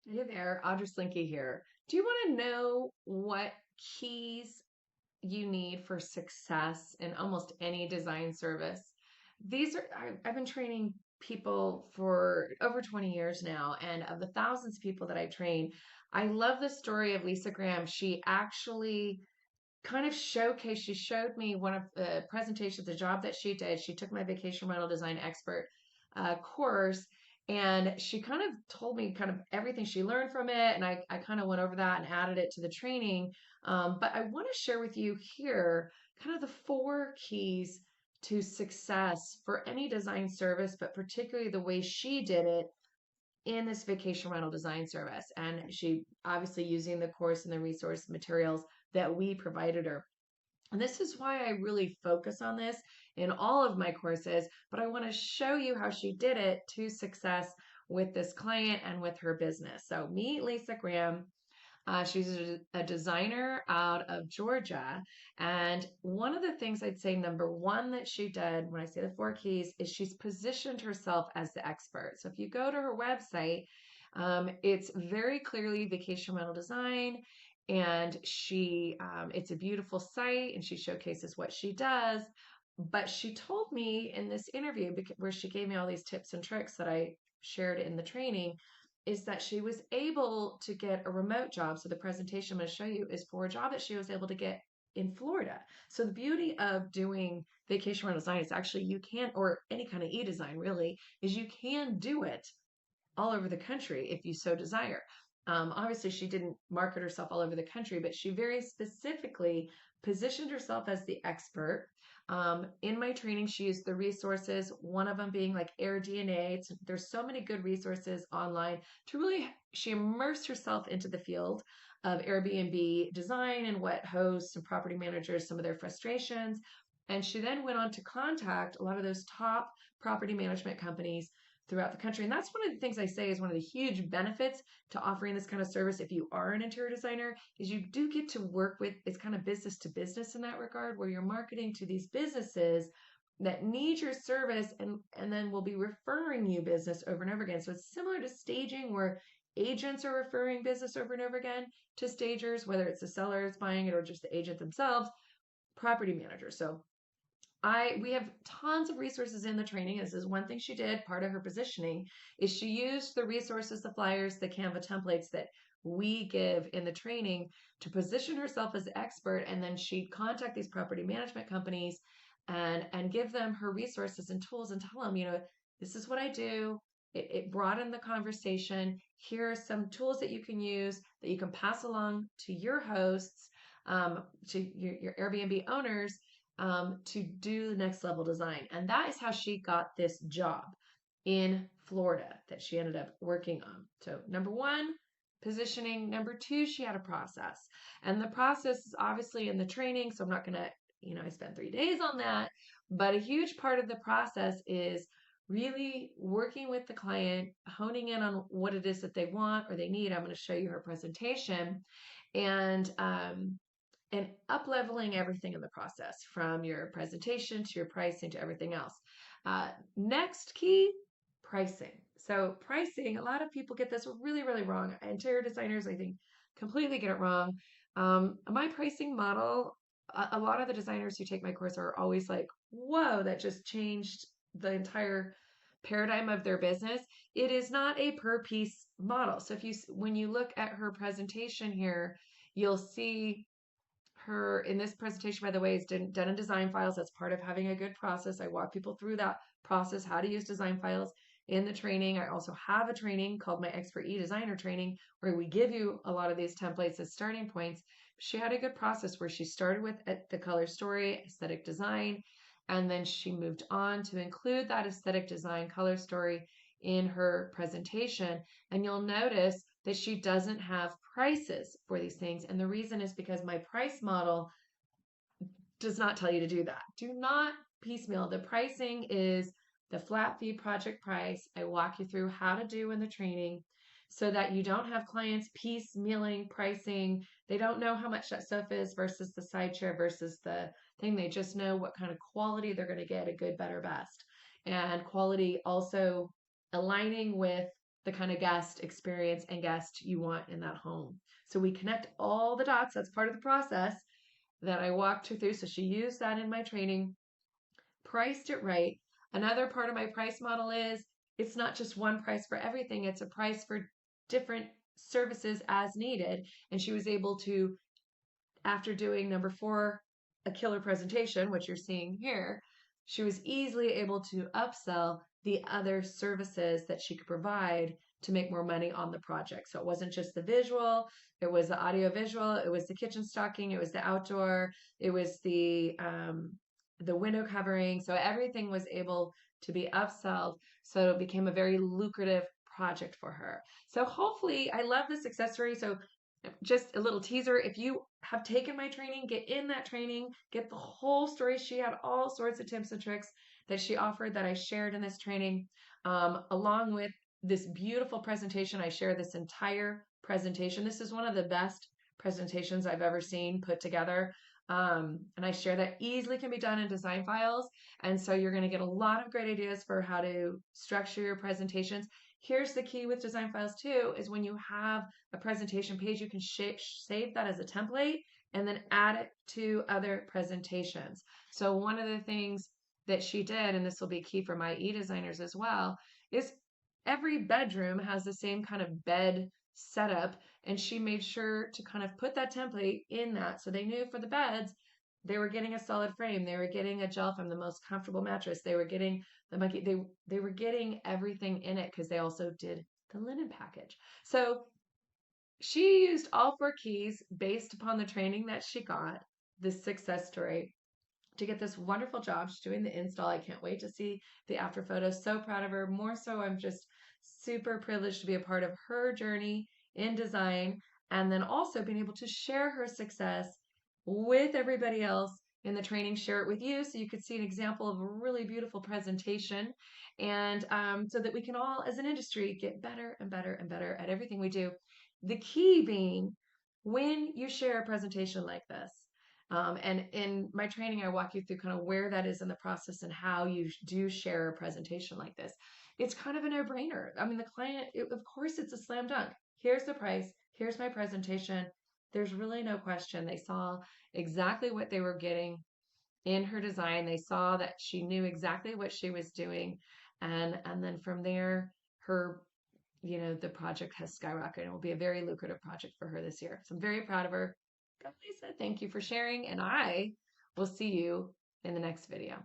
Hey there, Audra Slinky here. Do you want to know what keys you need for success in almost any design service? I've been training people for over 20 years now, and of the thousands of people that I train, I love the story of Lisa Graham. She actually kind of she showed me one of the presentations, the job that she did. She took my vacation rental design expert course, and she kind of told me kind of everything she learned from it. And I kind of went over that and added it to the training. But I want to share with you here kind of the four keys to success for any design service, but particularly the way she did it in this vacation rental design service. And she obviously using the course and the resource materials that we provided her. And this is why I really focus on this in all of my courses, but I want to show you how she did it to success with this client and with her business. So meet Lisa Graham. She's a designer out of Georgia. And one of the things I'd say, number one, that she did when I say the four keys is she's positioned herself as the expert. So if you go to her website, it's very clearly vacation rental design. And it's a beautiful site and she showcases what she does. But she told me in this interview, where she gave me all these tips and tricks that I shared in the training, is that she was able to get a remote job. So the presentation I'm going to show you is for a job that she was able to get in Florida. So the beauty of doing vacation rental design is actually you can, or any kind of e-design really, is you can do it all over the country if you so desire. Obviously, she didn't market herself all over the country, but she very specifically positioned herself as the expert. In my training, she used the resources, one of them being like AirDNA. There's so many good resources online to really, she immersed herself into the field of Airbnb design and what hosts and property managers, some of their frustrations. And she then went on to contact a lot of those top property management companies throughout the country. And that's one of the things I say is one of the huge benefits to offering this kind of service if you are an interior designer is you do get to work with, it's kind of business to business in that regard, where you're marketing to these businesses that need your service and then will be referring you business over and over again. So it's similar to staging where agents are referring business over and over again to stagers, whether it's the sellers buying it or just the agent themselves, property managers. So we have tons of resources in the training. This is one thing she did. Part of her positioning is she used the resources, the flyers, the Canva templates that we give in the training to position herself as the expert. And then she'd contact these property management companies and give them her resources and tools and tell them, this is what I do. It broadened the conversation. Here are some tools that you can use that you can pass along to your hosts, to your Airbnb owners, to do the next level design. And that is how she got this job in Florida that she ended up working on. So, number one, positioning. Number two, she had a process. And the process is obviously in the training. So, I'm not going to, I spent 3 days on that. But a huge part of the process is really working with the client, honing in on what it is that they want or they need. I'm going to show you her presentation. And up leveling everything in the process from your presentation to your pricing to everything else. Next key, pricing. So pricing, a lot of people get this really, really wrong. Interior designers, I think, completely get it wrong. My pricing model, a lot of the designers who take my course are always like, whoa, that just changed the entire paradigm of their business. It is not a per piece model. So when you look at her presentation here, you'll see her in this presentation, by the way, is done in design files. That's part of having a good process. I walk people through that process, how to use design files in the training. I also have a training called my Expert E-Designer training, where we give you a lot of these templates as starting points. She had a good process where she started with the color story, aesthetic design, and then she moved on to include that aesthetic design color story in her presentation. And you'll notice that she doesn't have prices for these things. And the reason is because my price model does not tell you to do that. Do not piecemeal. The pricing is the flat fee project price. I walk you through how to do in the training so that you don't have clients piecemealing pricing. They don't know how much that stuff is versus the side chair versus the thing. They just know what kind of quality they're going to get, a good, better, best. And quality also aligning with the kind of guest experience and guest you want in that home. So we connect all the dots. That's part of the process that I walked her through. So she used that in my training, priced it right. Another part of my price model is it's not just one price for everything, it's a price for different services as needed. And she was able to, after doing number 4, a killer presentation, which you're seeing here, she was easily able to upsell the other services that she could provide to make more money on the project. So it wasn't just the visual, it was the audio visual, it was the kitchen stocking, it was the outdoor, it was the window covering. So everything was able to be upsold. So it became a very lucrative project for her. So hopefully, I love this success story. So just a little teaser. If you have taken my training, get in that training, get the whole story. She had all sorts of tips and tricks that she offered that I shared in this training, along with this beautiful presentation. I share this entire presentation. This is one of the best presentations I've ever seen put together. And I share that easily can be done in design files. And so you're going to get a lot of great ideas for how to structure your presentations. Here's the key with design files too, is when you have a presentation page, you can save that as a template and then add it to other presentations. So one of the things that she did, and this will be key for my e-designers as well, is every bedroom has the same kind of bed setup, and she made sure to kind of put that template in that so they knew for the beds they were getting a solid frame, they were getting a gel foam, the most comfortable mattress, they were getting the monkey, they were getting everything in it because they also did the linen package. So she used all 4 keys based upon the training that she got, this success story, to get this wonderful job. She's doing the install. I can't wait to see the after photos. So proud of her. More so, I'm just super privileged to be a part of her journey in design, and then also being able to share her success with everybody else in the training, share it with you so you could see an example of a really beautiful presentation, and so that we can all, as an industry, get better and better and better at everything we do. The key being when you share a presentation like this, and in my training, I walk you through kind of where that is in the process and how you do share a presentation like this. It's kind of a no-brainer. I mean, the client, of course, it's a slam dunk. Here's the price. Here's my presentation. There's really no question. They saw exactly what they were getting in her design. They saw that she knew exactly what she was doing. And then from there, her, the project has skyrocketed. It will be a very lucrative project for her this year. So I'm very proud of her. Lisa, thank you for sharing, and I will see you in the next video.